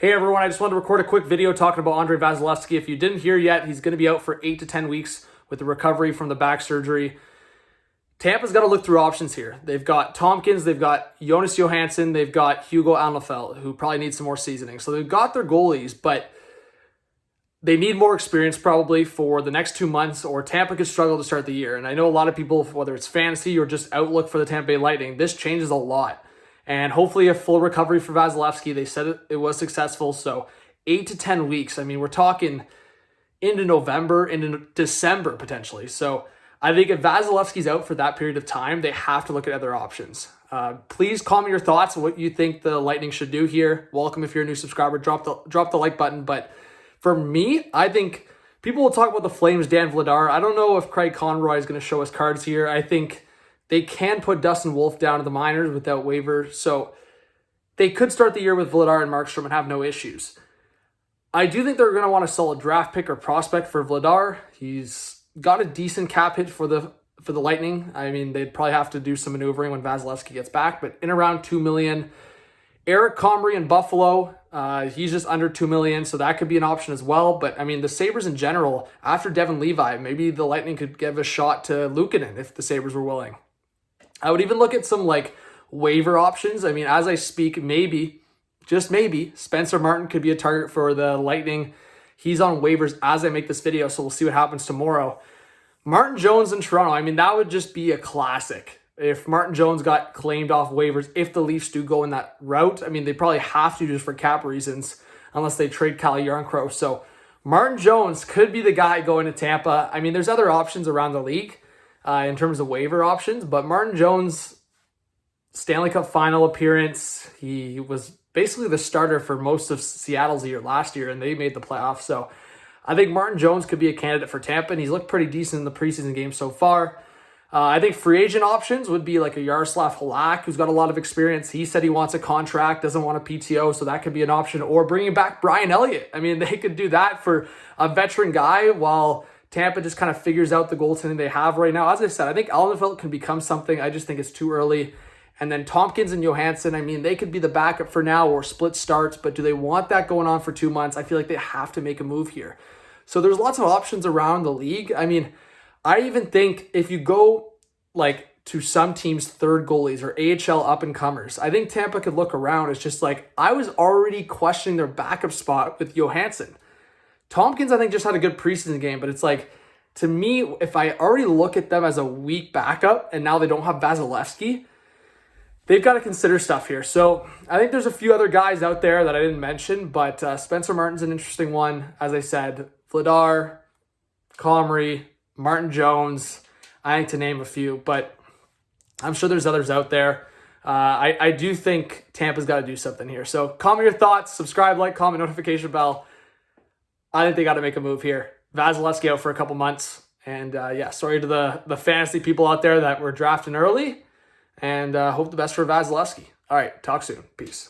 Hey everyone, I just wanted to record a quick video talking about Andrei Vasilevskiy. If you didn't hear yet, he's going to be out for 8 to 10 weeks with the recovery from the back surgery. Tampa's got to look through options here. They've got Tompkins, they've got Jonas Johansson, they've got Hugo Alnefelt, who probably needs some more seasoning. So they've got their goalies, but they need more experience probably for the next 2 months, or Tampa could struggle to start the year. And I know a lot of people, whether it's fantasy or just outlook for the Tampa Bay Lightning, this changes a lot. And hopefully a full recovery for Vasilevskiy. They said it was successful. So 8 to 10 weeks. I mean, we're talking into November, into December potentially. So I think if Vasilevskiy's out for that period of time, they have to look at other options. Please comment your thoughts on what you think the Lightning should do here. Welcome if you're a new subscriber. Drop the like button. But for me, I think people will talk about the Flames, Dan Vladar. I don't know if Craig Conroy is going to show us cards here. I think they can put Dustin Wolf down to the minors without waivers. So they could start the year with Vladar and Markstrom and have no issues. I do think they're going to want a solid draft pick or prospect for Vladar. He's got a decent cap hit for the Lightning. I mean, they'd probably have to do some maneuvering when Vasilevskiy gets back, but in around $2 million. Eric Comrie in Buffalo, he's just under $2 million, so that could be an option as well. But I mean, the Sabres in general, after Devin Levi, maybe the Lightning could give a shot to Luukkonen if the Sabres were willing. I would even look at some waiver options. I mean, as I speak, maybe, just maybe, Spencer Martin could be a target for the Lightning. He's on waivers as I make this video, so we'll see what happens tomorrow. Martin Jones in Toronto, I mean, that would just be a classic. If Martin Jones got claimed off waivers, if the Leafs do go in that route, I mean, they probably have to just for cap reasons, unless they trade Calle Jarnkrok. So Martin Jones could be the guy going to Tampa. I mean, there's other options around the league in terms of waiver options, but Martin Jones, Stanley Cup final appearance, he was basically the starter for most of Seattle's year last year, and they made the playoffs. So I think Martin Jones could be a candidate for Tampa, and he's looked pretty decent in the preseason game so far. I think free agent options would be like a Yaroslav Halak, who's got a lot of experience. He said he wants a contract, doesn't want a PTO, so that could be an option. Or bringing back Brian Elliott. I mean, they could do that for a veteran guy while Tampa just kind of figures out the goaltending they have right now. As I said, I think Alnefelt can become something. I just think it's too early. And then Tompkins and Johansson, I mean, they could be the backup for now or split starts, but do they want that going on for 2 months? I feel like they have to make a move here. So there's lots of options around the league. I mean, I even think if you go to some teams' third goalies or AHL up-and-comers, I think Tampa could look around. It's just I was already questioning their backup spot with Johansson. Tompkins, I think, just had a good preseason game, but it's to me, if I already look at them as a weak backup and now they don't have Vasilevskiy, they've got to consider stuff here. So I think there's a few other guys out there that I didn't mention, but Spencer Martin's an interesting one. As I said, Vladar, Comrie, Martin Jones, I think to name a few, but I'm sure there's others out there. I do think Tampa's got to do something here. So comment your thoughts, subscribe, like, comment, notification bell. I think they got to make a move here. Vasilevskiy out for a couple months. And yeah, sorry to the fantasy people out there that were drafting early. And hope the best for Vasilevskiy. All right, talk soon. Peace.